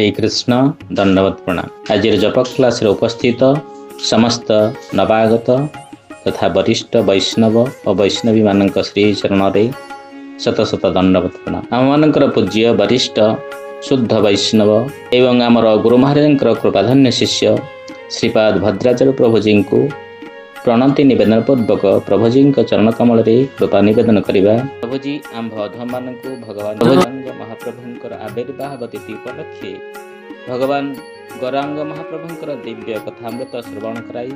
श्री कृष्ण दंडवत प्रणाम। आज जप क्लास उपस्थित समस्त नवागत तथा वरिष्ठ वैष्णव और वैष्णवी मान श्री चरण रे शत शत दंडवत प्रणाम। आम मान पूज्य वरिष्ठ शुद्ध वैष्णव एवं आमर गुरु महाराज कृपाधन्य शिष्य श्रीपाद भद्राचार्य प्रभुजी को प्रणति निवेदन पूर्वक प्रभुजी चरण कमल कृपा निवेदन करवा। प्रभुजी आम अधम मान भगवान गौरांग महाप्रभुंकर आविर्भाव तिथि उपलक्षे भगवान गौरांग महाप्रभुंकर दिव्य कथामृत श्रवण कराई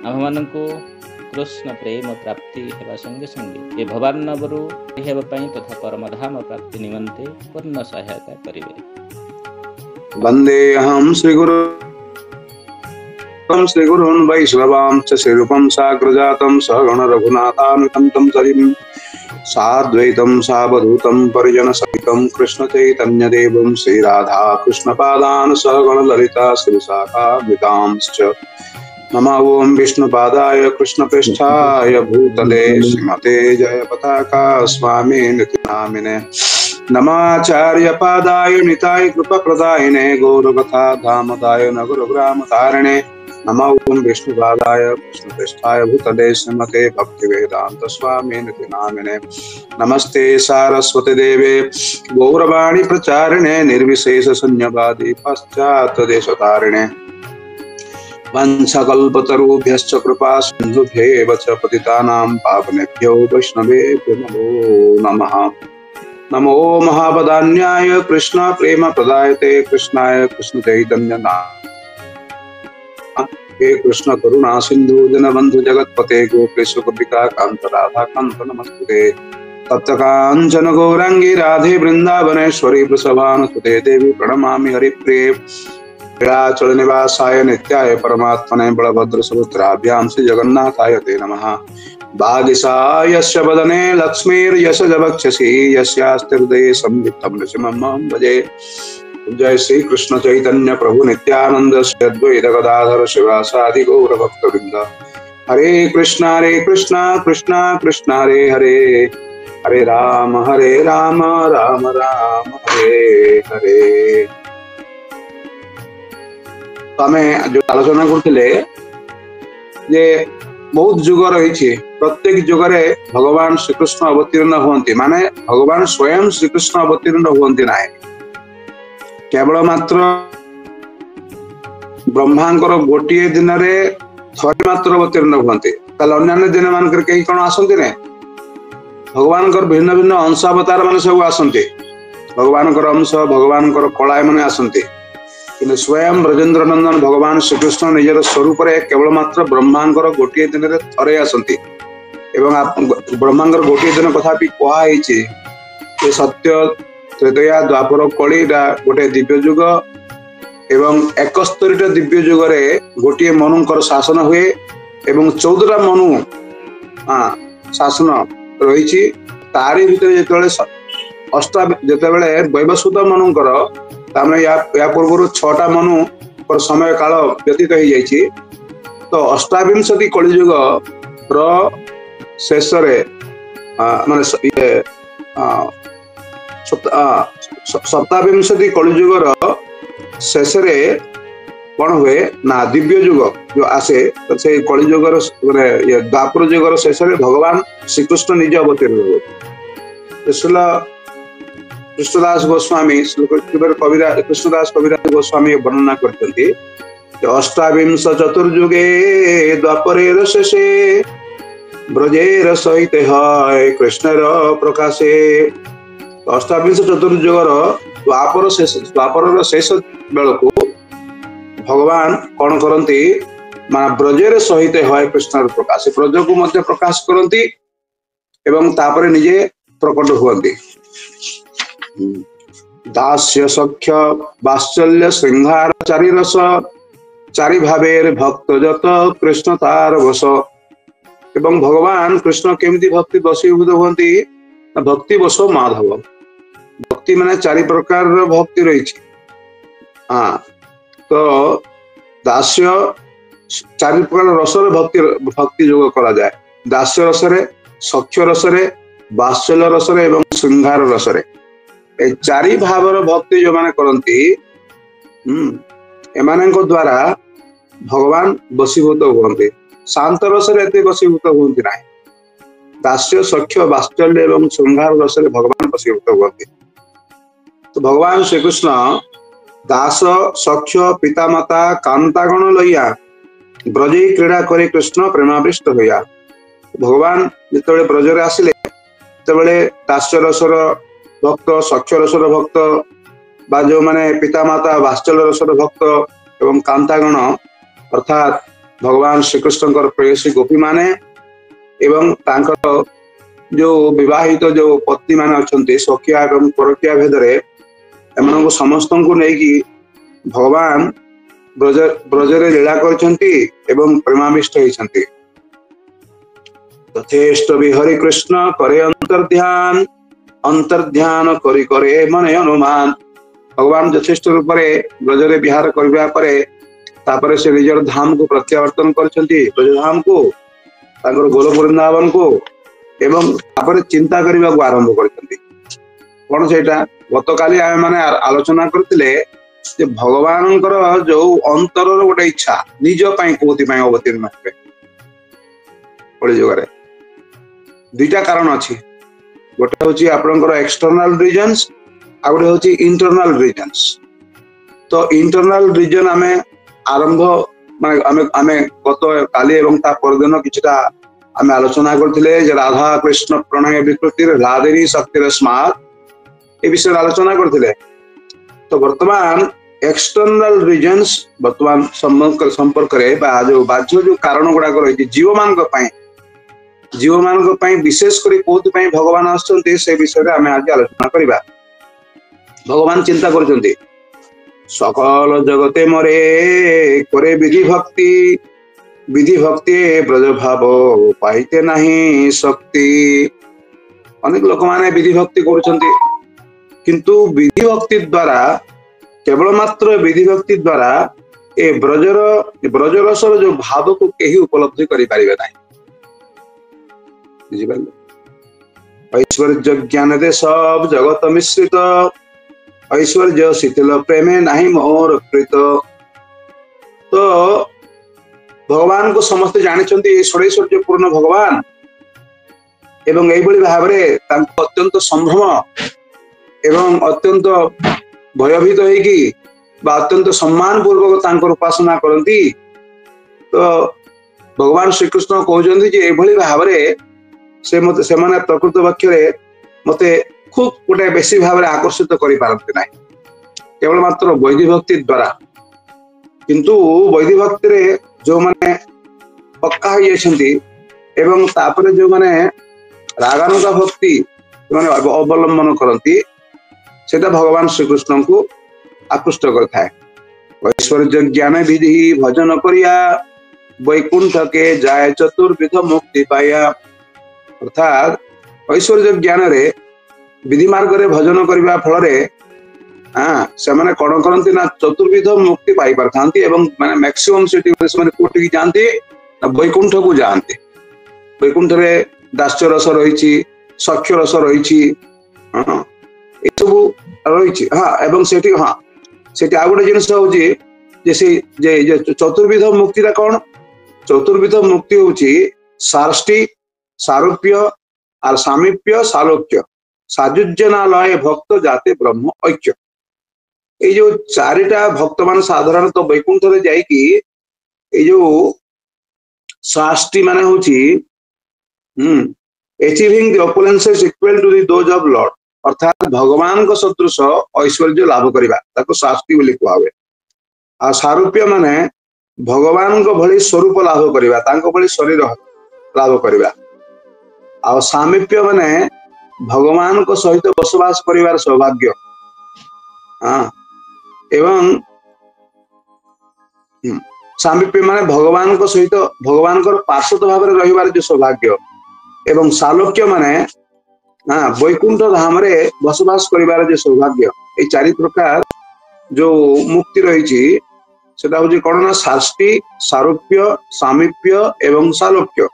आम मान कृष्ण प्रेम प्राप्ति हेबा संगे संगे ए भवान नवरु हेबाई तथा परमधाम प्राप्ति निमंते पूर्ण सहायता करिवे। वंदे अहम श्रीगुरुन् वैष्णवां च श्रीरूपं साग्रजातं सहगण रघुनाथानुकंतं सरिं साद्वैतं सावधूतं परिजन सहितं कृष्ण चैतन्य देवं श्री राधा कृष्ण पादान् सहगण ललिता श्रीशाखान्वितांश्च नमः ओं विष्णुपादाय कृष्णप्रेष्ठाय भूतले श्रीमते जय पताका स्वामी नित्यनामिने नमाचार्य पादाय निताय कृपाप्रदायिने गौरकथा धामदाय नगरग्राम तारिणे नमः ओं विष्णुपादाय कृष्णप्रेष्ठाय भूतले श्रीमते भक्तिवेदांत स्वामी नित्यनामिने नमस्ते सारस्वती देवे गौरवाणी प्रचारिणे निर्विशेष शून्यवादी पश्चात् देशतारिणे वंशकल्पतरुभ्यश्च कृपा सिन्धुभ्येव च पतितानां पावनेभ्यो वैष्णवेभ्यो नमो नमः। नमो महावदान्याय कृष्ण प्रेम प्रदायते कृष्णाय कृष्ण चैतन्य हे कृष्ण करुणा सिंधु जनबंधु जगतपते गोपेश गोपिका कांत राधा कांत नमस्ते तप्त कांचन गौरांगी राधे वृंदावनेश्वरी वृषभानुसुते देवी प्रणमामि हरिप्रिये विराचल निवासाय नित्याय परमात्मने बलभद्र सुभद्राभ्यां श्री जगन्नाथाय ते नमः। भागिसायस्य वदने लक्ष्मीर्यशजवक्षसि यस्यास्ति हृदये संवित्तं नृसिंहं भजे। जय श्री कृष्ण चैतन्य प्रभु नित्यानंद श्री अद्वैत गदाधर शिवासादि गौर भक्तवृंद। हरे कृष्णा कृष्णा कृष्णा हरे हरे हरे राम राम राम हरे हरे। तो आम जो आलोचना करते जे बहुत जुग रही प्रत्येक जुगरे भगवान श्रीकृष्ण अवतीर्ण हुंती माने भगवान स्वयं श्रीकृष्ण अवतीर्ण हुंती ना केवल मात्र ब्रह्मांकर गोटे दिन रे थरे मात्र अवतीर्ण हुंती अन्य दिन मानकर कहीं कौन आसंती ने भगवान भिन्न भिन्न अंशावतार मान सब आसंती भगवान अंश भगवान कलाय मान आसंती कि स्वयं ब्रजेन्द्र नंदन भगवान श्रीकृष्ण निजर स्वरूप केवल मात्र ब्रह्मांकर गोटे दिन में थरे आसंती एवं ब्रह्मांकर गोटे दिन कथा भी कहुई सत्य त्रेतया द्वापर कली गोटे दिव्य जुग एवं 71 दिव्य जुगरे गोटे मनुकर शासन हुए एवं 14 मनु शासन रही तारी भीतर जितेबाला वैवस्वत मनुकर या पूर्व 6टा मनु पर समय काल व्यतीत हो जाइए तो अष्टाविंशति कलिजुग शेष मान सप्ताविंशति कलिजुगर शेष कौन हुए ना दिव्य जुग जो आसे तो से कलिजुगर द्वापर जुगर शेष भगवान श्रीकृष्ण निज अवतीर्ण हुए। कृष्णदास गोस्वामी कृष्णदास कविराज गोस्वामी वर्णना करते अष्टाविंश चतुर्युगे द्वापरेर शेषे ब्रजेर सहित है कृष्णर प्रकाशे। अष्टाविंश चतुर्युगर द्वापर शेष बेलू भगवान कौन करती मान ब्रजेर सहित है कृष्णर प्रकाश ब्रज को मध्य प्रकाश करती एवं तापर निजे प्रकट हुआ। दास्य सख्य वात्सल्य श्रृंगार चारि रस चारि भावेर भक्त जत कृष्ण तार वश एवं भगवान कृष्ण केमती भक्ति वशीभूत होती भक्ति वश माधव भक्ति माने चारि प्रकार भक्ति रही तो दास्य चारि प्रकार रसर भक्ति जोग करा जाए दास्य रसरे सख्य रसरे वात्सल्य रसरे एवं श्रृंगार रसरे चारि भावर भक्ति जो माने करती एमानଙ୍କ द्वारा भगवान बसीभूत हुए शांत रस एत बसीभूत हूँ ना दास्य सख्य वात्सल्य एवं श्रृंगार रस भगवान बसीभूत हुए। तो भगवान श्रीकृष्ण दास सख्य पितामाता कांतागण लैया ब्रजे क्रीड़ा करे कृष्ण प्रेमाविष्ट होया। भगवान जिते ब्रजरे आसिले दास्य रसर भक्त सख्य रसर भक्त बा जो माने पितामाता वात्सल्य रसर भक्त एवं कांतागण अर्थात भगवान श्रीकृष्ण प्रेयसी गोपी माने एवं तांकर जो विवाहित जो पत्नी माने अछंती सखिया एवं परकिया भेदरे एमनको समस्त को नहीं भगवान ब्रजरे लीला करछंती एवं प्रेमाविष्ट होइछंती। तथेष्ट विहरि कृष्ण करे अंतर्ध्यान करी करे मने अनुमान। भगवान यथेष्ट रूप में ब्रजरे विहार करबा परे तापरे से निजर धाम को प्रत्यावर्तन करछंती ब्रजधाम को तांकर गोलोक वृंदावन को एवं तापरे चिंता करबा को आरंभ करछंती। कोन सेटा गतकाली आमे माने आलोचना करथिले जे भगवानंकर जो अंतरर गोटे इच्छा निज पई कोथि पई अवतीर्ण हेबे ओळे जगरे दुईटा कारण अछि। गोटे होची आपनकर एक्सटर्नल रीजन्स आ गोटे होची इंटरनल रीजन्स। तो इंटरनल रीजन आमे आरंभ माने आमे गत काली एवं ता परदिन किछटा आमे आलोचना करथिले जे राधा कृष्ण प्रणय विकृति राधेरी शक्तिर स्मार्ट ए विषय आलोचना करथिले। तो वर्तमान एक्सटर्नल रीजन्स वर्तमान संपर्क रे बा जो बाह्य जो कारण गुडा रही जीव मान विशेष करी कोथि पई भगवान आछंती से विषय रे आमे आज आलोचना करिबा। भगवान चिंता करछंती सकल जगते मरे करे विधि भक्ति ब्रज भाव पाइते नहीं शक्ति। अनेक लोक माने विधि भक्ति करछंती किंतु विधि भक्ति द्वारा केवल मात्र विधि भक्ति द्वारा ए ब्रजरसर जो भाव को केही उपलब्धि करि पारिबे नाही। ऐश्वर्य ज्ञान दे सब जगत मिश्रित ऐश्वर्य शीतल प्रेमे नाही मोर कृत। तो भगवान को समस्त जानिछंती षोडैश्वर्य पूर्ण भगवान एवं एभली भाबरे तांको अत्यंत संभ्रम एवं अत्यंत भयभीत होगी अत्यंत सम्मान पूर्वक तांकर उपासना करती। तो भगवान श्रीकृष्ण कहते जे एभली भाबरे से मते से माने प्रकृत पक्षरे मते खूब गोटे बेसी भाबरे आकर्षित करि पारंते नाही केवल मात्र वैधि भक्ति द्वारा। किंतु वैधि भक्ति रे जो माने पक्का हो जाइछंती एवं तापरे जो माने रागानुगा भक्ति माने अवलंबन करती सेटा भगवान श्रीकृष्ण को आकृष्ट करता है। ऐश्वर्य ज्ञान विधि भजन करिया वैकुंठ के जाय चतुर्विध मुक्ति पाया। अर्थात ऐश्वर्य ज्ञान रे विधि मार्ग रे भजन करबा फल रे से माने कोन करंती ना चतुर्विध मुक्ति पाई परथांती एवं माने मैक्सिमम सिटी से माने कोटि की जानती वैकुंठ को जानते। वैकुंठ रे दास्य रस रहिछि सख्य रस रहिछि ए सब रहिछि एवं सेठी सेठी आ गोटे जिनिस होछि जे से जे चतुर्विध मुक्ति रा कोन चतुर्विध मुक्ति होछि सारष्टि सारूप्य और सामीप्य सालोक्य साजुज्यनालय भक्त जाते ब्रह्म ऐक्य। ये जो चारिटा भक्त मान साधारण तो वैकुंठ रे जाई कि ये जो साष्टि माने होछि achieving the opulences equal to the those of lord अर्थात भगवान को सदृश ऐश्वर्य लाभ करिबा ताको साष्टि बोली कुआ हुए। आ सारूप्य माने भगवान को भली स्वरूप लाभ करिबा तांको भली शरीर लाभ करिबा। आ सामीप्य माने भगवान को सहित बसवास करिवार सौभाग्य एवं सामीप्य माने भगवान को सहित भगवान को पार्षद भाव में रहिबार जो सौभाग्य एवं सालोक्य माने वैकुंठ धाम रे बसवास करिवार जो सौभाग्य। ए चारि प्रकार जो मुक्ति रही सेटा होछि कोन ना साष्टि सारूप्य सामीप्य एवं सालोक्य।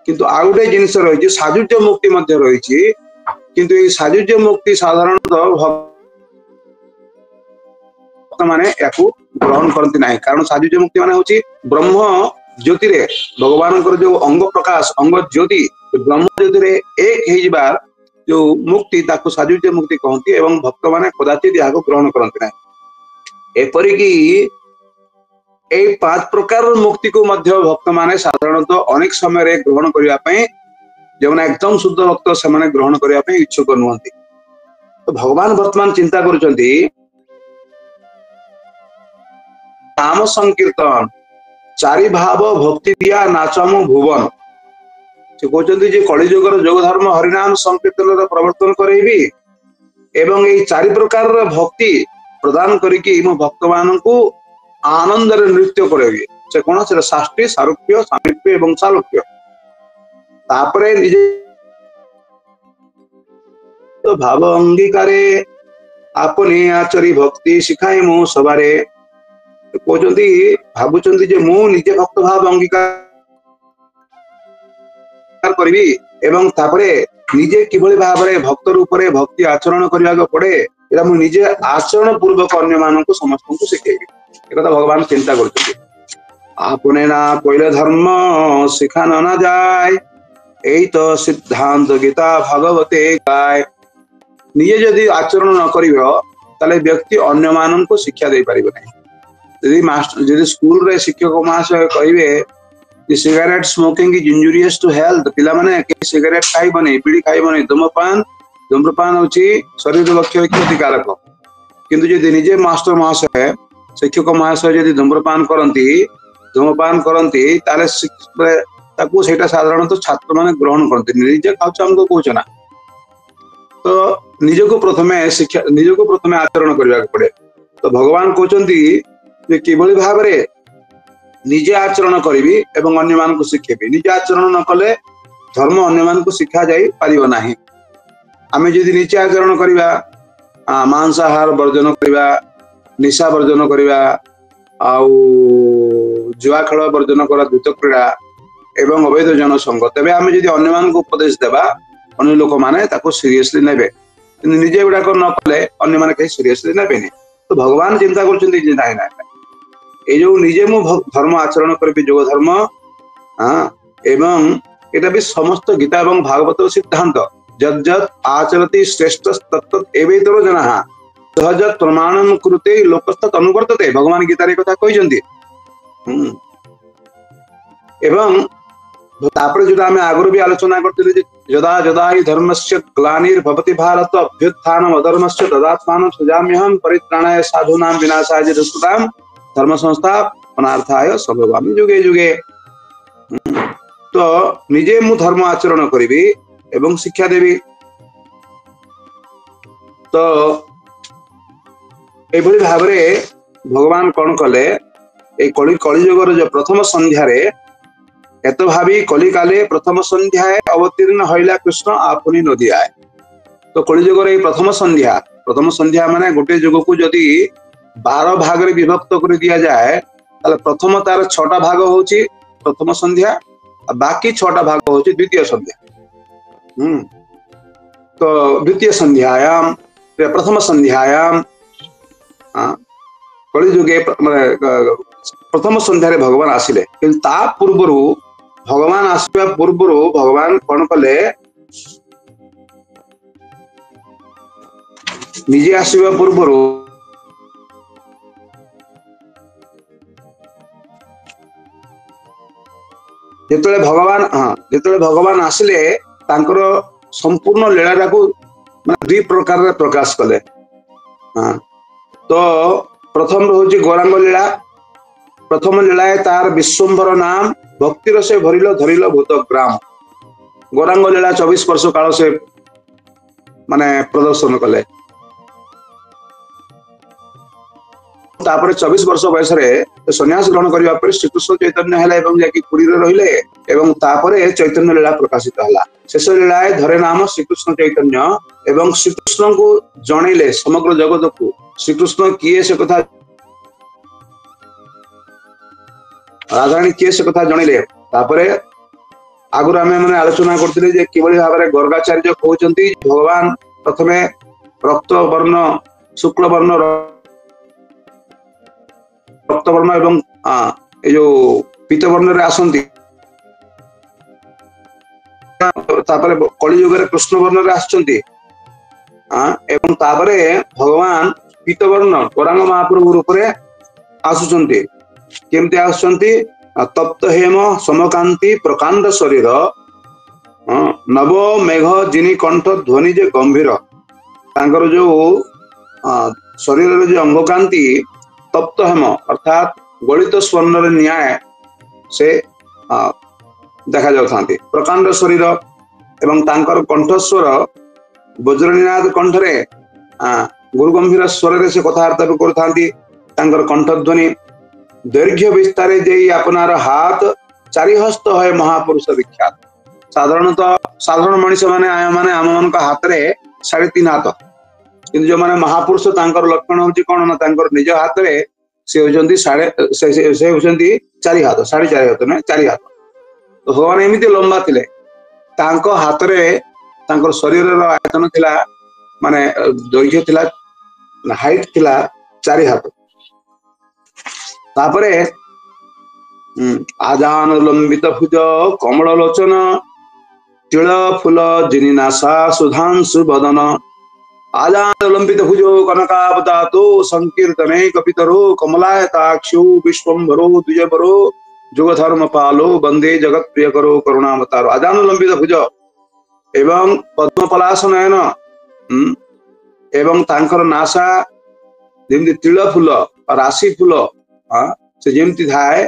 किंतु आ गोटे जिनिस रही साजुज्य मुक्ति मध्य रही किंतु ये साजुज्य मुक्ति साधारणतः माने याकू ग्रहण करती ना कारण साजुज्य मुक्ति माने होची ब्रह्म ज्योति रे भगवान जो अंग प्रकाश अंग ज्योति ब्रह्म ज्योति रे एक हे बार जो मुक्ति ताकू साजुज्य मुक्ति कहती एवं भक्त माने कदाचित याकू ग्रहण करती ना एपरि की ए पांच प्रकार मुक्ति को मध्य भक्त माने साधारणतः अनेक समय रे ग्रहण करिया पई जो एकदम शुद्ध भक्त से ग्रहण करिया पई इच्छुक नुहंती तो भगवान वर्तमान चिंता करुचंती नाम संकीर्तन चारि भाव भक्ति दिया नाचमु भुवन से कहते जे कलिजुगर जोग धर्म हरिनाम संकीर्तन प्रवर्तन करेबी एवं ये चारि प्रकार भक्ति प्रदान करिकी मो भक्त माननकु आनंद रे नृत्य करेबी से कोन से शास्त्री सारूप्य सामीप्य एवं सालोक्य तापरे निजे तो भाव अंगीकारे आपने आचरी भक्ति शिखाई मु सबारे कहते भावुंट जे मु निजे भक्त भाव अंगीकार करी एवं तापरे निजे किभली भाव में भक्त रूप में भक्ति आचरण करने पड़े एटा मु निजे आचरण पूर्वक अन्य मानक समस्त को शिखेबी एक भगवान चिंता करते आपने ना कोइले धर्म शिखा न जाए यही तो सिद्धांत गीता भागवते गाय निजे जदि आचरण न करिवो ताले व्यक्ति अन्य मानन को शिक्षा दे परिबो नहीं यदि मास्टर यदि स्कूल रे शिक्षक महाशय कहिबे कि cigarette smoking is injurious to health पिला माने के सिगरेट खाइबो नहीं बीड़ी खाइबो नहीं धूम्रपान होची शरीर पक्षे क्षतिकारक किंतु यदि निजे मास्टर महाशय शिक्षक महाशय यदि धूम्रपान करंती ताले ताकू सेटा साधारणतः छात्र माने ग्रहण करते निजे खाउछ हमको कहूछ ना तो निजको प्रथमे आचरण करने पड़े तो भगवान कहते कि किभली भाव में निजे आचरण करी एवं अन्य मान को शिखेबी निजे आचरण न कले धर्म अन्य मान को शिखा जाई पारिबो नाही आमे जदि निजे आचरण करिबा मांसाहार वर्जन करिबा निशा वर्जन करिबा आउ जुआ खेल वर्जन करा द्रुत क्रीड़ा एवं अवैध जनसंग तेबे आमे जदि अन्य मान को उपदेश देबा अन्य लोक माने ताको सीरियसली नेबे निजे गुडा न कले अन्य माने कहीं सीरियसली नेबे नहीं तो भगवान चिंता करछन्ती जे नाही ना ए जो निजे मु धर्म आचरण करबी जोग धर्म एवं एटा भी समस्त गीता एवं भागवत सिद्धांत जज्जत आचरति श्रेष्ठ तत्त एवेतरो जनाः सहज प्रमाणम कृते लोकस्थ अनुवर्तते भगवान गीता रे कथा कहिसंती एवं तापर जो आम आगुरी भी आलोचना करते यदा यदा ही धर्मस्य ग्लानिर्भवति भारत अभ्युत्थानम अधर्मस्य तदात्मानं सृजाम्यहं परित्राणाय साधूनां विनाशाय च दुष्कृतां धर्म संस्थापनार्थाय संभवामि जुगे जुगे तो निजे मु धर्म आचरण करी एवं शिक्षा देवी तो एभली भाव भगवान कौन कले कलिजुगर जो प्रथम संध्यार एत भावी कलिकाले प्रथम संध्या अवतीर्ण हईला कृष्ण आपुनी नदी आए तो कलिजुगर प्रथम संध्या माने गोटे जुग को जदि 12 भाग रे विभक्त कर दिया जाए ताले प्रथम तार 6टा भाग होची प्रथम संध्या बाकी 6टा भाग होची द्वितीय संध्या तो द्वितीय संध्यायाम प्रथम संध्यायाम कलिजुगे प्रथम संध्यारे भगवान आसिले किंतु ता पूर्वरु भगवान आसवा पूर्व भगवान कौन कले निजे आसवा पूर्व जेतले भगवान आसिले तांकर संपूर्ण लीला को दुई प्रकार प्रकाश कले तो प्रथम हूँ गौरांग लीला प्रथम लीला तार विश्वम्भर नाम भक्ति रसे भरिल धरिल भूत ग्राम गौरांग लीला 24 वर्ष काल से माने प्रदर्शन कले तापर 24 वर्ष बयस सन्यास ग्रहण करने पर श्रीकृष्ण चैतन्य है पुरी रहिले एवं तापरे चैतन्य लीला प्रकाशित है शेष लीला धरे नाम श्रीकृष्ण चैतन्य एवं श्रीकृष्ण को जनइले समग्र जगत को श्रीकृष्ण किए से कथा राधाराणी किए से कथा जनइले तापरे आगुर आमे माने आलोचना करथिले जे किबळी भाबरे गर्गाचार्य कहउचंती भगवान प्रथमे रक्त वर्ण शुक्ल वर्ण रक्तवर्ण एवं ये जो पीतवर्ण आसंती कलियुग कृष्ण वर्ण आसचंती एवं तापरे भगवान पीतवर्ण गौरांग महाप्रभु रूप में आसुचंती केमती आसुचंती तप्त हेम समकांति प्रकांड शरीर नव मेघ जिनी कंठ ध्वनि जे गंभीर तांकर जो शरीर जो अंगकांति तप्त हेम अर्थात गलित स्वर्ण न्याय से देखा जाउथांती प्रकांड शरीर एवं तांकर कंठस्वर वज्रनिनाद कंठरे गुरु गंभीर स्वर से कथबार्ता भी करथांती तांकर कंठध्वनि दैर्घ्य विस्तारे देई अपनार हाथ चारिहस्त है महापुरुष विख्यात साधारणतः साधारण मनीष माने आय माने आम मान हाथ रे 3.5 हाथ किंतु जो माने महापुरुष तांकर लक्षण होची कोन ना तांकर निज हाथ रे से होचंती से होचंती 4 हाथ 4.5 हाथ ना 4 हाथ तो भगवान एमिति लंबा थिले तांको हाथ रे तांकर शरीर रो आयतन थिला माने दैर्घ्य थिला हाइट थिला 4 हाथ तापरे आजान लंबित भुज कमल लोचन तिल फूल जिनिनाशा सुधांशु बदन आजान लंबित भुजो कनकावदातो संकीर्तने कपितरो कमलायताक्षो विश्वंभरो द्विजपरो जुगधर्म पालो वंदे जगत प्रिय करो करुणावतारो आजान लंबित भुज एवं पद्मपलाश नयन एवं तांकर नासा जेमती तिल फूल राशि फूल से जेमती थाए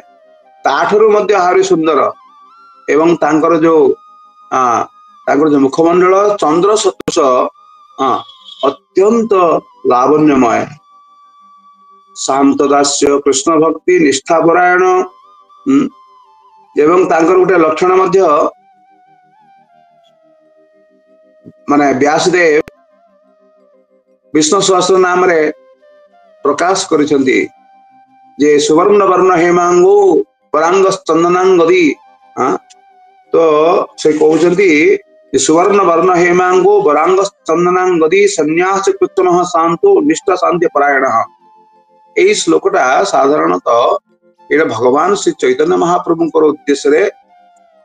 ताठरू मध्य आहुरी सुंदर एवं तांकर जो मुखमंडल चंद्र सदृश अत्यंत लावण्यमय शांत दास्य कृष्ण भक्ति निष्ठापरायण एवं तांकर गोटे लक्षण मध्य माने व्यासदेव विष्णु सहस्र नाम रे प्रकाश करिसेंती जे सुवर्ण वर्ण हेमांगो परांग चंदनांगदी तो से कहउचंती सुवर्ण वर्ण हेमांगो वरांग चंदनांगदी संन्यास कृतनः शांतो निष्ठा शांति परायण एई श्लोकटा साधारणतः एटा भगवान श्री चैतन्य महाप्रभुंकर उद्देश्य रे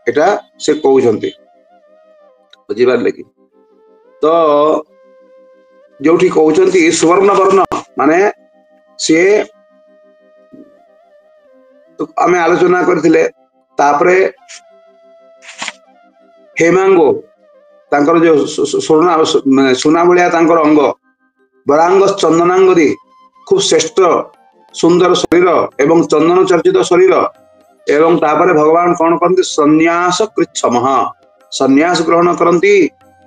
एटा से कहउचंती बुझिबार लगी तो जोठी कहउचंती सुवर्ण वर्ण माने से तो आमे आलोचना करथिले तापरे हेमांगो तांकर जो सोना भलिया तांकर अंग वरांग चंदनांगदी खूब श्रेष्ठ सुंदर शरीर एवं चंदन चर्चित शरीर एवं तापरे भगवान कौन करती संन्यास कृच्छमः संन्यास ग्रहण करती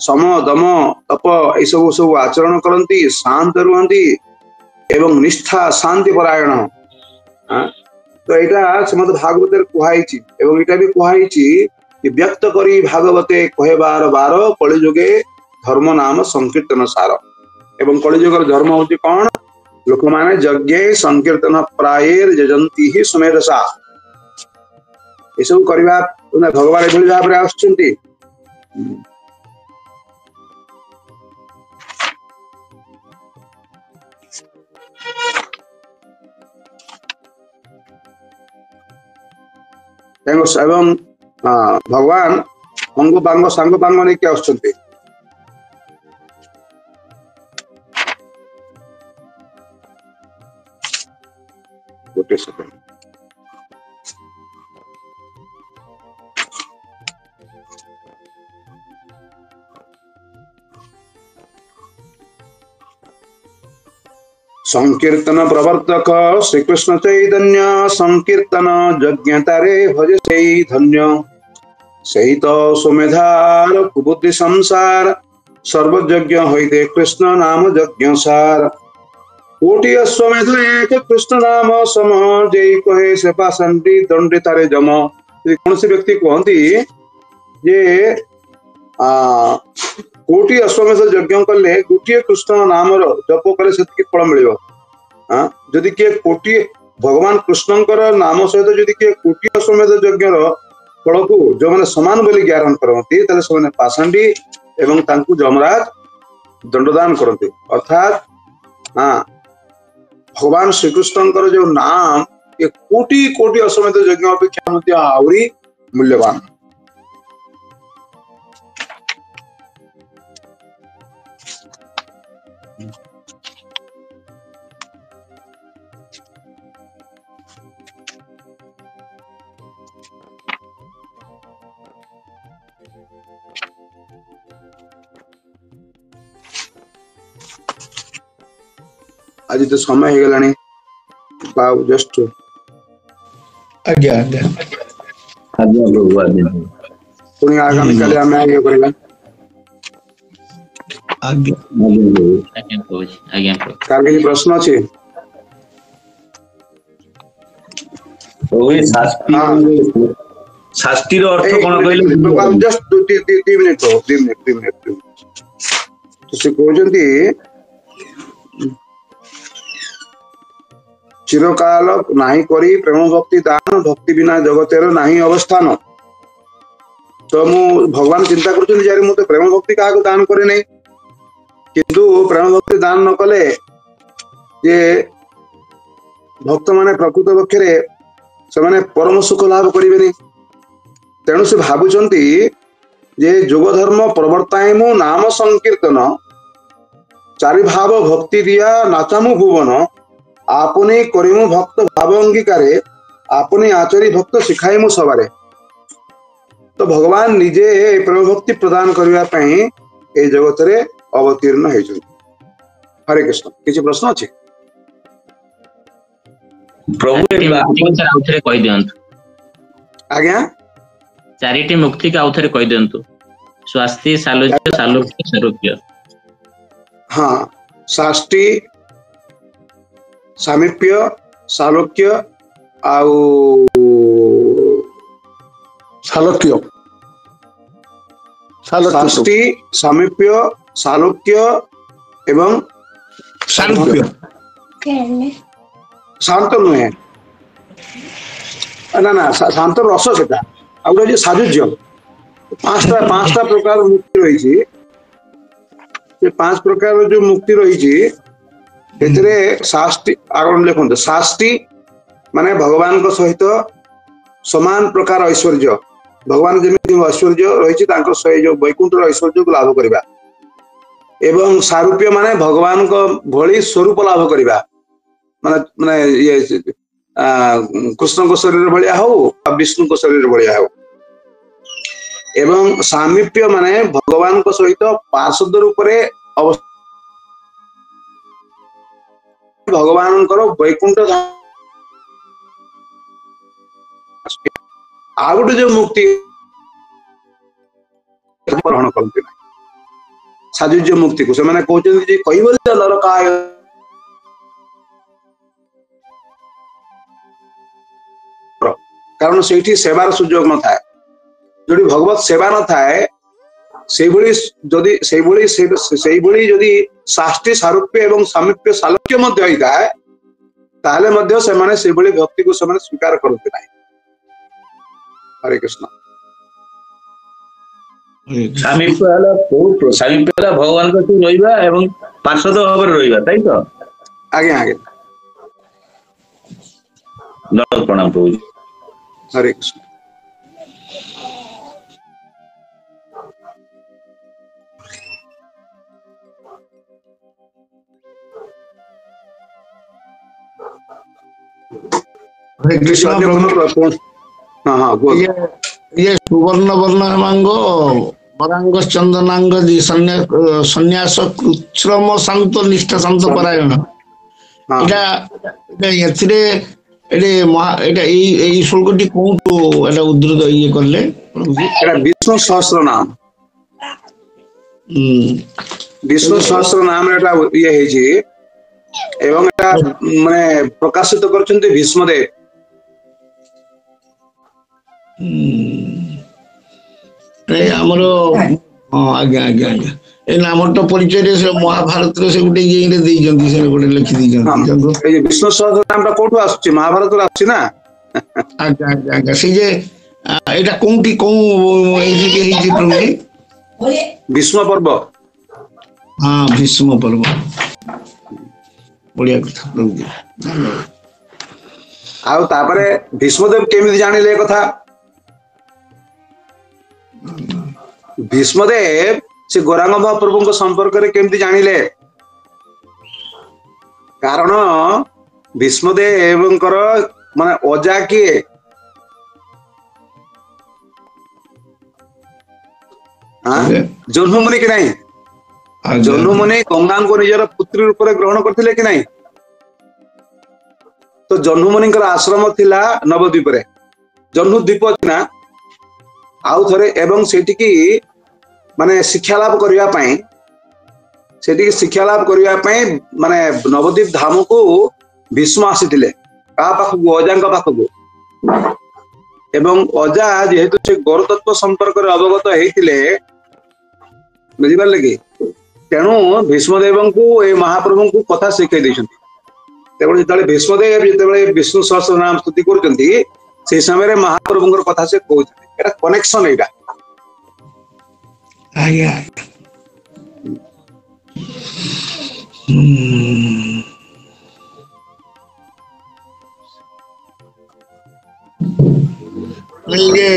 सम दम तप ये सब आचरण करती शांत रुहंती एवं निष्ठा शांति परायण तो यहाँ श्रीमद भागवत कहुई एवं यहाँ भी कहुई व्यक्त करी भागवते कहे बार बार कलिजुगे धर्म नाम संकीर्तन सार एवं कलिजुगर धर्म होती कौन लोक माने यज्ञ संकीर्तन प्रायर जजंती ही सुमेधसा ये सब करवा भगवान एभली भाव में आसुचंती एवं भगवान अंग बांग सांग बांग नहीं क्या आसुचंती गोटे सेकंड संकीर्तन प्रवर्तक श्री कृष्ण चैतन्य संकीर्तन यज्ञतारे भज से धन्य सही तो सुमेधार कुबुद्धि संसार सर्वयज्ञ होते कृष्ण नाम यज्ञ सार कोटि अश्वमेध एक कृष्ण नाम सम जय कहे से पासंडी दंडे तारे जम कौन से व्यक्ति कहती जे कोटि अश्वमेध यज्ञ कले गोटे कृष्ण नाम जप कले से फल मिल जदि किए कोटि भगवान कृष्णकर नाम सहित जदि किए कोटि अश्वमेध यज्ञ फल को जो मैंने समान बोली ज्ञान करती से पाषांडी एवं तांकु जमराज दंडदान करते अर्थात भगवान श्रीकृष्णकर जो नाम ये कोटि कोटि अश्वमेध यज्ञ अपेक्षा मध्य आहुरी मूल्यवान। आज तो समय हो गलानी बाबू जस्ट आज्ञा आज्ञा आज्ञा प्रभु आज्ञा पुणी आगामी काले आम आगे करबा आज्ञा आज्ञा प्रभु आज्ञा प्रभु कार के प्रश्न अछि ओए शास्त्री रो अर्थ कोन कहले जस्ट 2 मिनिट 2 मिनिट तो से कहजंती चिरकाल नाही करी प्रेम भक्ति दान भक्ति बिना जगतेर नाही अवस्थान। तो मु भगवान चिंता करछन जारी मु तो प्रेम भक्ति काहा को दान करे नै किंतु प्रेम भक्ति दान न कले जे भक्त माने प्रकृत पक्षरे से माने परम सुख लाभ करिवे नै। तेणु से भाबुचंती जे जोग धर्म प्रवर्तायमु नाम संकीर्तन चारि भाव भक्ति दिया नाचामु भुवन आपने करिमु भक्त भाव अंगीकारे आपने आचरी भक्त शिखाइमु सवारे। तो भगवान निजे प्रेम भक्ति प्रदान करबा पई ए जगत रे अवतीर्ण हेजु। हरे कृष्ण किछ प्रश्न अछि प्रभु आउथरे कहि दियंतु आज्ञा चारिटी मुक्ति का आउथरे कहि दियंतु स्वास्थ्य सालोज्य सालोक्य सरोग्य। हां साष्टी सामीप्य सालोक्य आउ सालोक्य साष्टी सामीप्य सालोक्य एवं सालोक्य शांत नुहे ना ना शांत रस सेटा आउ जे साजुज्य पांचटा प्रकार मुक्ति रही छी से 5 प्रकार जो मुक्ति रही छी एतरे शास्ति आगम लेखन शास्ति माने भगवान को सहित समान प्रकार ऐश्वर्य भगवान जेमिति ऐश्वर्य रही छी तांको सही जो वैकुंठ ऐश्वर्य को लाभ करबा एवं सारूप्य माने भगवान को भली स्वरूप लाभ करबा माने माने ये कृष्ण को शरीर भलिया हो विष्णु को शरीर भलिया हो एवं सामीप्य माने भगवान को सहित पार्षद रूप रे अवस्था भगवान करो वैकुंठ आगुट जो मुक्ति ग्रहण करते साजुज्य मुक्ति को से माने कहते जे कैवल्य नरकाय कारण सेठी सेवार सुयोग न थाए जोडी भगवत सेवा न थाए जदि शास्त्री सारूप्य एवं सामीप्य सालोक्य मध्य होता है ताहले मध्य से माने से बड़ी भक्ति को से माने स्वीकार करते नहीं। हरे कृष्ण सामीप्य भगवान को रहिबा एवं पार्षद भाव रहिबा ताई तो आगे आगे दंड प्रणाम प्रभु। हरे कृष्ण हरे कृष्ण प्रभु हाँ हाँ ये सुवर्ण वर्ण हेमांगो वरांग चंदनांग दी सन्यास कृच्छ्रम शांत निष्ठा शांत परायण एटा एथिरे एटे एटा एई श्लोकटी कोठो एटा उद्धृत ये करले एटा विष्णु सहस्र नाम विष्णु सहस्र नाम एटा ये हे जी एवं एटा माने प्रकाशित करछन्ते भीष्मदेव हमरो आज्ञा आज्ञा आज्ञा ए नाम तो परिचय रे से महाभारत रे से गुटे ये रे देई जंती से गुटे लिखि दी जंती ए विष्णु सहस्र नाम ता कोठो आछी महाभारत रे आछी ना आज्ञा आज्ञा आज्ञा से जे एटा कोंटी को एजी के हेजी प्रभु भीष्म पर्व हां भीष्म पर्व बढ़िया कथा प्रभु जी धन्यवाद। आउ तापरे भीष्मदेव केमिति जानिले कथा भीष्मदेव से गौरांग महाप्रभु संपर्क में केमती जानिले कारण भीष्मदेव माने अजा किए जन्मुनि कि नहीं जन्मुनि गंगा को निजर पुत्री रूप में ग्रहण करथिले कि नहीं तो जन्मुनि आश्रम थिला नवद्वीप रे जन्मुद्वीप अछि ना आउ थरे एवं सेठी माने शिक्षा लाभ करिया पई सेठी शिक्षा लाभ करिया पई माने नवद्वीप धाम को भीष्म आसीथिले का पाखु अजांग पाखु एवं अजा जेहेतु से गौर तत्व संपर्क रे अवगत हेतिले बुझि पारले कि तेणु भीष्मदेव को ए महाप्रभु को कथा शिखाई दैछंती तेणु जेतले भीष्मदेव जेतले विष्णु सहस्र नाम स्तुति करचंती से समय रे महाप्रभु कथा से कहउछंती एटा कनेक्शन एटा आया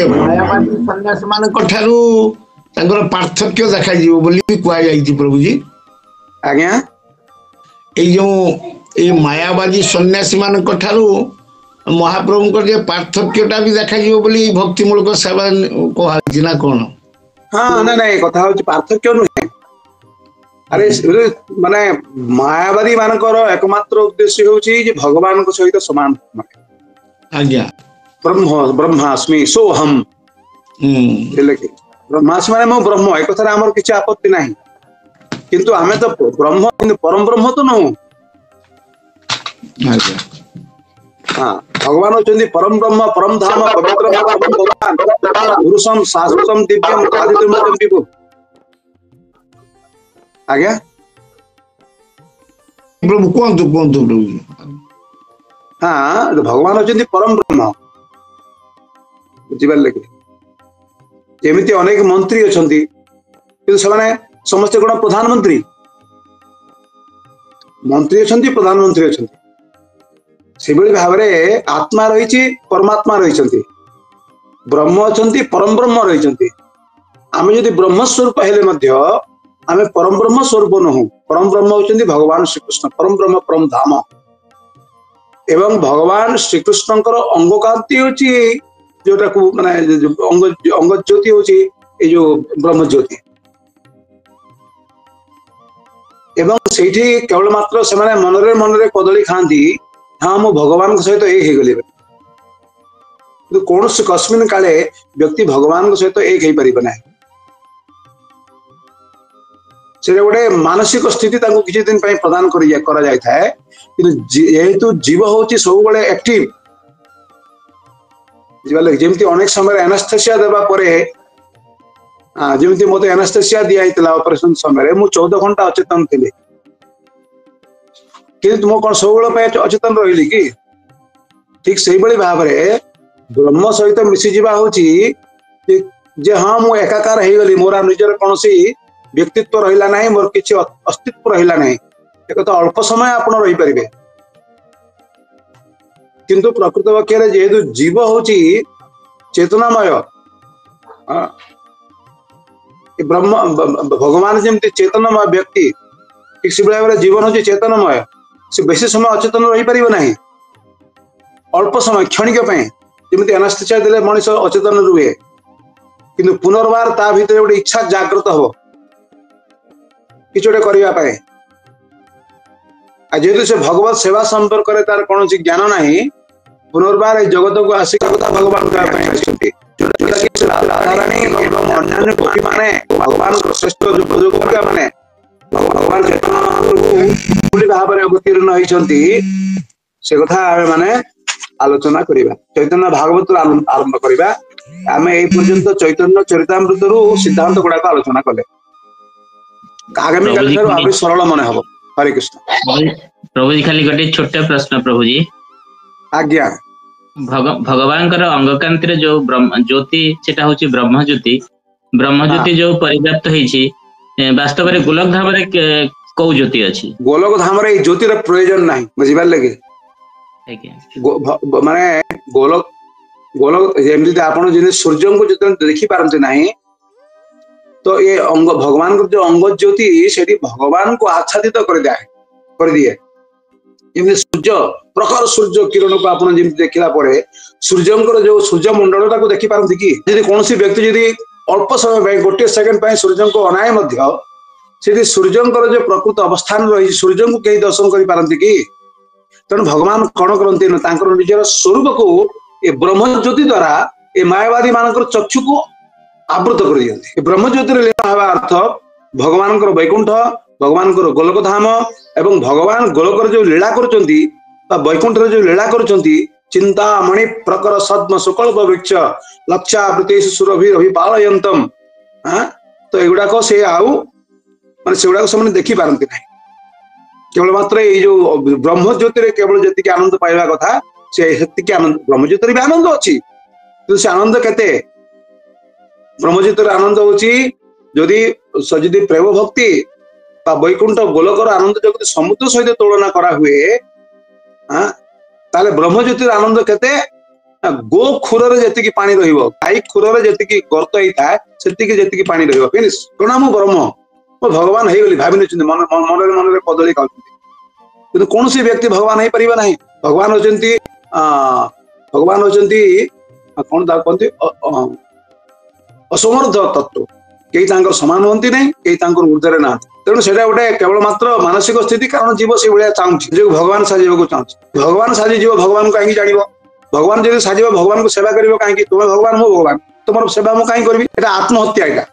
मायावादी सन्यासी मानक ठारू तांकर पार्थक्य देखा जीव बोली भी कुआ जाई प्रभु जी आज्ञा ए मायावादी सन्यासी मानक ठारू महाप्रभु को जे पार्थक्यटा भी देखा जीव बोली भक्तिमूलक सेवा कहै ना कोन हाँ ना नहीं कथा होची पार्थक्य नुहे अरे माने मायावादी मानकर एकमात्र उद्देश्य होची जे भगवान को सहित समान आज्ञा ब्रह्मास्मि सोहम लेके ब्रह्मास्मि माने मो ब्रह्म एक कथा हमर किछ आपत्ति नाही किंतु आमे तो ब्रह्म किंतु परम ब्रह्म तो नहु आज्ञा हाँ भगवान होचंदी परम ब्रह्म परम धाम पवित्र भगवान पुरुषम शाश्वतम दिव्यम आदित्यम विभु आज्ञा प्रभु कोन प्रभु हाँ भगवान होचंदी परम ब्रह्म बुझिबार लगे जेमिति अनेक मंत्री अछंती किंतु समाने समस्त कोन प्रधानमंत्री मंत्री अछंती प्रधानमंत्री अछंती सेबळी भाबरे आत्मा रहिछि परमात्मा रहिछंती ब्रह्म अछंती परम ब्रह्म रहिछंती आमे जदि ब्रह्म स्वरूप हेले मध्य आमे परम ब्रह्म स्वरूप नहु परम ब्रह्म होचंती भगवान श्री कृष्ण परम ब्रह्म परम धाम एवं भगवान श्री कृष्णकर अंग कांति होची जोटा को माने अंग ज्योति होची ए जो ब्रह्म ज्योति एवं सेठी केवल मात्र से माने मनरे मनरे कदली खांती हाँ मु भगवान सहित एक हो गली कौन से कस्मिन काले व्यक्ति भगवान सहित एक हो पार ना से गोटे मानसिक स्थिति किसी दिन प्रदान करा जाय थाए जेहेतु जीव होची सब बड़े एक्टिव जमती अनेक समय एनास्थेसिया देबा परे जमती मते एनास्थेसिया दिया हितला ऑपरेशन समय मु 14 घंटा अचेतन थिले किंतु मो कौन सब अचेतन रही कि ठीक से भाव में ब्रह्म सहित मिसी जीवा होची जे हाँ मु एकाकार हो गली मोर निजर कौन व्यक्तित्व रहिला नहीं मोर किछि अस्तित्व रहिला नहीं एक तो अल्प समय आपण रही परिबे किंतु प्रकृत पक्ष जेहेतु जीव होची चेतनामय ब्रह्म भगवान जमती चेतनामय व्यक्ति ठीक से भाव में जीवन होची चेतनामय से बेसी समय अचेतन रही पारिबो नाही अल्प समय क्षणिक जमी एनास्थेसिया देले मनुष्य अचेतन रुहे किंतु पुनर्बार ता भीतर गोटे इच्छा जागृत हो कि करने जेहेतु से भगवत सेवा संपर्क में तार कौन ज्ञान नहीं पुनर्बार जगत को आसिक भगवान भगवान श्रेष्ठ मैंने भगवान भाव में अवतीर्ण होती से कथा माने आलोचना करिबा चैतन्य भागवत आरंभ करिबा आमे ए पर्यंत चैतन्य चरितामृत रु सिद्धांत गुडा को आलोचना कले आगामी काल थारु आबे सरल मन हबो हरे कृष्ण प्रभु जी खाली गोटे छोटा प्रश्न प्रभु जी आज्ञा भगवान कर अंगकांतिर जो ब्रह्म ज्योति सेटा होची ब्रह्म ज्योति जो परिव्याप्त होईची वास्तव रे गोलक धाम रे को ज्योति अछि गोलक धाम रे ज्योति रे प्रयोजन नाही बुझिबार लगे माने गोलक गोलक जमी आप सूर्य को जो देखी पारती ना तो ये अंग भगवान जो अंग ज्योति से भगवान को आच्छादित कर दिए जमी सूर्य प्रखर सूर्य किरण को आप देखला सूर्य जो सूर्य मंडल को देखी पारती कि कौन व्यक्ति जदि अल्प समय गोटे सेकेंड सूर्य को अनाए सूर्य जो प्रकृत अवस्थान रही सूर्य को कहीं दर्शन कर पारती कि तेणु भगवान कौन करती निजर स्वरूप को ये ब्रह्म ज्योति द्वारा ये मायावादी मान चक्षु को आवृत कर दिखते ब्रह्म ज्योतिर लीला हवा अर्थ भगवान वैकुंठ भगवान गोलक धाम एवं भगवान गोलक जो लीला कर वैकुंठ जो लीला कर चिंता मणि प्रकर सद्म सुकल्प वृक्ष लक्षावृत सुरभि पालयंतम तो युवाक से आउ मान से गुड़ाक से देखी पारती ना केवल मात्र ये जो ब्रह्म ज्योतिर केवल जी आनंद पाइबा कथा से आनंद ब्रह्म ज्योतिर भी आनंद अच्छी से आनंद केते ब्रह्म ज्योतिर आनंद होदी प्रेम भक्ति वैकुंठ गोलकर आनंद जो समुद्र सहित तुलना करा हुए ताले ब्रह्म ज्योतिर आनंद केते गो खुर जी पानी गाई खुर जी गर्त होता है से पानी फिनिश कौन मु ब्रह्म मो भगवान हो भावी मन मन कदली खाऊँ कौन सी व्यक्ति भगवान हो पार ना भगवान होती भगवान होती कौन कहते असमर्थ तत्व कई सामान हमें ना कई ऊर्धे ना तेणु से गोटे केवल मात्र मानसिक स्थिति कारण जीव से भाया चाहूँ जो भगवान साजिबा चाहूँ भगवान साजिज भगवान को कहीं जान भगवान जो साजिब भगवान को सेवा कर कहीं तुम्हें भगवान मो भगवान तुम सेवा मुझे कहीं करी आत्महत्या यहाँ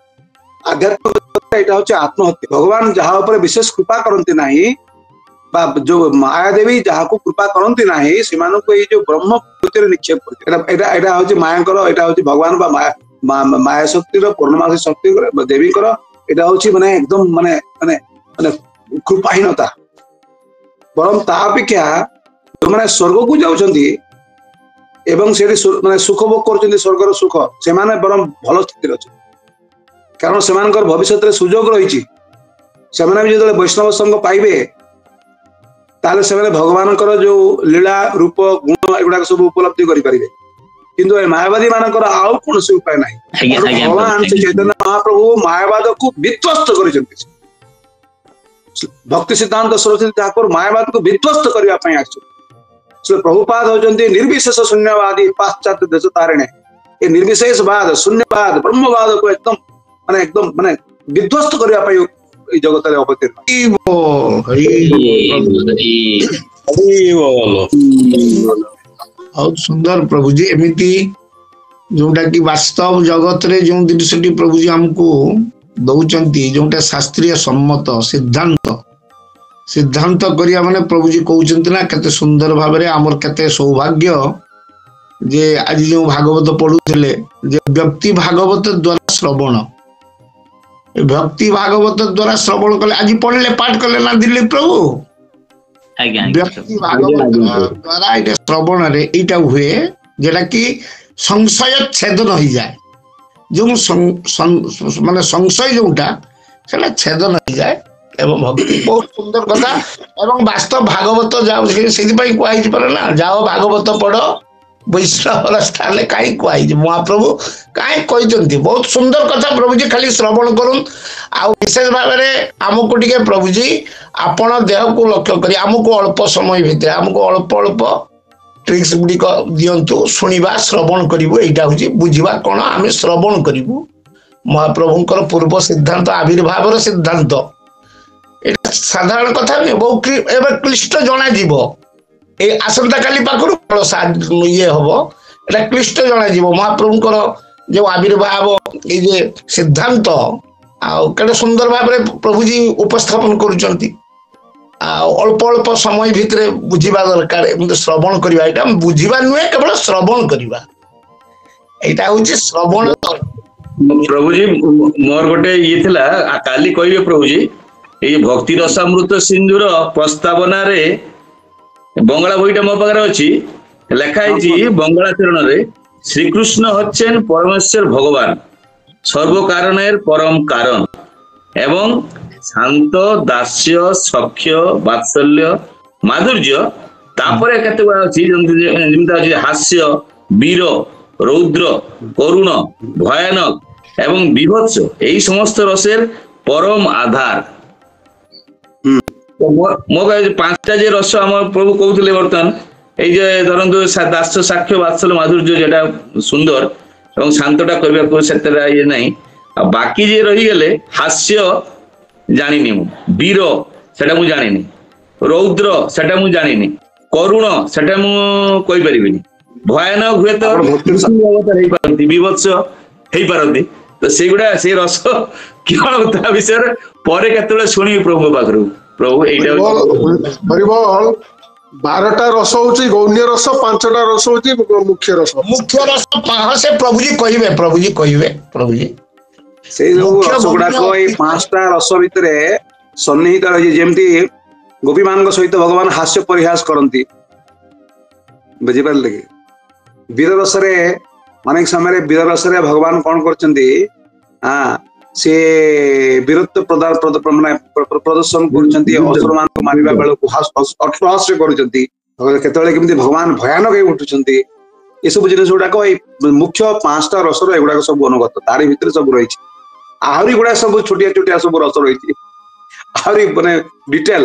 आध्यात्मिक यहाँ हूँ आत्महत्या भगवान जहाँ पर विशेष कृपा करती ना जो माया देवी जहाँ को कृपा करती ना से जो ब्रह्म ज्योतिर निक्षेप कर मायांकर यहाँ हूँ भगवान माया शक्ति पूर्णमासी शक्ति देवी यहाँ हूँ माने एकदम माने माने माने कृपाहीनता बरम तापेक्षा जो मैंने स्वर्ग को जाऊँगी एवं से माने सुख भोग कर स्वर्गर सुख से बरम भल स्थित अच्छे कारण से भविष्य सुजोग रही से जो वैष्णव संग पाइबे ताले से भगवान जो लीला रूप गुण एगुड़ा सब उपलब्धि करेंगे किंतु मायावादी मानकर आउ कौन से उपाय नहीं भगवान से चैतन्य महाप्रभु मायावाद को विध्वस्त कर भक्ति सिद्धांत सरस्वती ठाकुर मायावाद को विध्वस्त करने प्रभुपाद होती निर्विशेष शून्यवादी पाश्चात्य देश तारिणे ये निर्विशेषवाद शून्यवाद ब्रह्मवाद को एकदम माने विध्वस्त करने जगत अवतीर्ण बहुत सुंदर प्रभु जी एमती जोटा कि वास्तव जगत रे जो जिनसटी प्रभु जी हमको दौरान जोटा शास्त्रीय सम्मत सिद्धांत सिद्धांत करिया माने प्रभु जी कहते ना केते सुंदर भाव में आमर केते सौभाग्य जे आज जो भागवत पढ़ुले जे व्यक्ति भागवत द्वारा श्रवण भक्ति भागवत द्वारा श्रवण कले आज पढ़ले पाठ कले ना दिल्ली प्रभु व्यक्ति भागवत द्वारा ये श्रवण यहाँ हुए जेटा कि संशय छेदन हो जाए जो माने संशय जोटा से छेदन हो जाए एवं भक्ति बहुत सुंदर कथा एवं वास्तव भागवत जाओ से कहुई पारे ना जाओ भागवत पढ़ वैष्णव स्थान कहीं कहुई महाप्रभु कहीं कहते बहुत सुंदर कथा प्रभु जी खाली श्रवण करूँ आ विशेष भाव में आमको टे प्रभु जी आपण देह को लक्ष्य कर आमको अल्प समय भितर आमको अल्प अल्प ट्रिक्स गुड़िक दिंतु शुणा श्रवण करूँ यहाँ हूँ बुझा कौन आम श्रवण करूँ महाप्रभुंर पूर्व सिद्धांत आविर्भाव सिद्धांत साधारण कथा नुहे बहुत एवं क्लिष्ट जन ए आसंता काली पाखु ये हम एटा क्लिष्ट जन महाप्रभुंर जो आविर्भाव ये सिद्धांत आटे सुंदर भाव में प्रभु जी उपस्थापन करुँच अल्प अल्प समय भितर बुझा दरकार श्रवण करवा बुझा नुहे केवल श्रवण करवा यहाँ हूँ श्रवण प्रभु जी मोर गोटे ये थिला काली कहिबे प्रभु जी ये भक्ति रसामृत सिंधुर प्रस्तावना रे बंगला बईटा मो पाखरे अछि लेखाई बंगला चरण रे श्रीकृष्ण हच्छेन परमेश्वर भगवान सर्व कारणेर परम कारण एवं शांत दास्य सख्य वात्सल्य माधुर्य तापर केते अछि जेमति अछि हास्य वीर रौद्र करुण भयानक एवं विभत्स एई समस्त रसेर परम आधार। तो मो कहे पांचटा जे रस हम प्रभु कहउतले वर्तमान এই যে ধরন্তু দাস্য সাক্ষ্য বাৎসল্য মাধুর্য যেটা সুন্দর এবং শান্তটা করবা সেটা ইয়ে নাই আর বাকি যে রহি গেলে হাস্য জানিনি মু বীর সেটা মু জানিনি রৌদ্র সেটা মু জানিনি করুণ সেটা মু কই পারিবিনি ভয়ানক हुए তো অবতার হেই পারନ୍ତି বিভৎস হেই পারନ୍ତି তো সেগুড়া সেই রস কি কোন তা বিষয়ে পরে কেতବେଳେ শুনি প্রভু পাখରୁ প্রভু এইটা হরিবল 12টা रस होची गौण्य रस 5टा रस होची मुख्य रस से प्रभु जी कहिबे से रस गुडा को ए 5टा रस भितरे सन्निहित रही जेमती गोपी मान सहित भगवान हास्य परिहास करती बुझी पारे कि वीर रस रे अनेक समय वीर रस रे भगवान कौन करचंदी हाँ से वीरत्व प्रदर्शन करचंती असुर मान को मारिबा बेल को अट्टहास करचंती केतळे केमती भगवान भयानक उठुचंती ए सब जिनिस गुडा को मुख्य 5टा रस रो एगुडा सब अनुगत तारी भितर सब रही आहरी गुडा सब छोटिया छोटिया सब रस रही आहरी माने डिटेल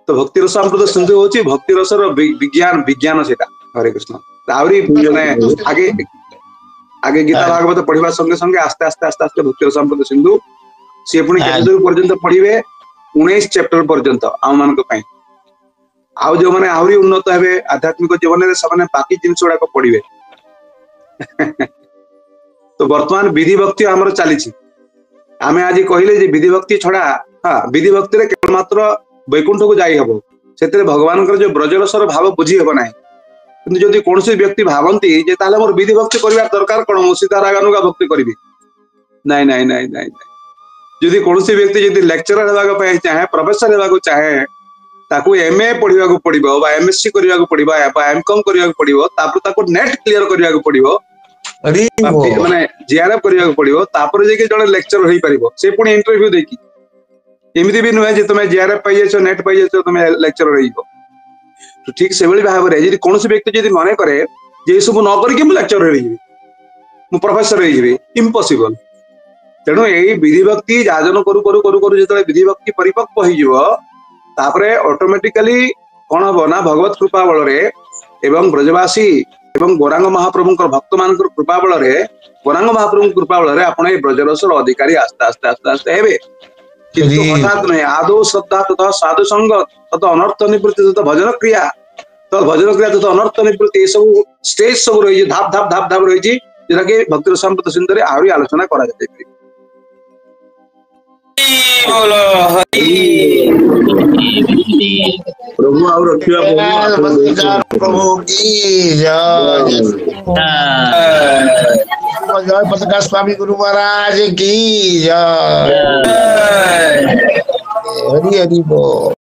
तो भक्ति रस अमृत सिंधु होची भक्ति रस रो विज्ञान सेटा हरे कृष्ण आहरी माने आगे गीता भागवत पढ़िबा संगे संगे आस्ते आस्ते आस्ते आस्ते भक्ति रस अमृत सिंधु से पुणी केते दूर पर्यंत पढ़िबे 19 चैप्टर पर्यंत आम मान को पई आउ जो माने आहरी उन्नत हेबे आध्यात्मिक जीवन रे सबने बाकी जिंस गुडा को पढ़िबे तो वर्तमान विधि भक्ति हमर चली छी आमे आज कहिले जे विधि भक्ति छडा हां विधि भक्ति रे केवल मात्र वैकुंठ को जाई हबो सेतरे भगवान कर जो ब्रजरसर भाव बुझी हबो नाही किंतु जदि कोनसे व्यक्ति भावंती जे ताले मोर विधि भक्ति करबा दरकार कोन मो सीतारागानुगा भक्ति करबी नाही नाही नाही नाही जदि कोनसे व्यक्ति जदि लेक्चरर हेबाक पय चाहे प्रोफेसर हेबाक चाहे ताकू एमए पढिबा को पडिबो बा एमएससी करबा को पडिबो बा एमकॉम करबा को पडिबो तापर ताको नेट क्लियर करबा को पडिबो अरे माने जीआरएफ करबा को पडिबो तापर जे के जण लेक्चरर होई परिबो से पुणी इंटरव्यू देखि एमिति भी नुहे जे तुमे जीआरएफ पाइ जेछो नेट पाइ जेछो तुमे लेक्चरर होइबो तो ठीक से भाई भाव में कौन व्यक्ति जब मन करे जे सब न करके मु लेक्चर रही मु प्रोफेसर रही इम्पॉसिबल तेणु यही विधि भक्ति जाजन करू करू करू करू जो विधि भक्ति परिपक्व हो ऑटोमेटिकली कौन हम ना भगवत कृपा बल एवं ब्रजवासी एवं गौरांग महाप्रभु भक्त मान कृपा बल गौरांग महाप्रभु कृपा बल आप ब्रजरसर अधिकारी आस्ते आस्ते आस्ते आस्ते हे किंतु हठात नहीं आदौ श्रद्धा तथा साधु संग तथा अनर्थ निवृत्ति तथा भजन क्रिया तथा अनर्थ निवृत्ति सब स्टेज सब रही धाप धाप धाप धाप रही जोटा कि भक्ति रसामृत सिंधु रे आहरी आलोचना करा जाय प्रभु और रखिया प्रभु की जय जय पताका स्वामी गुरु महाराज की जय हरि हरि बोल।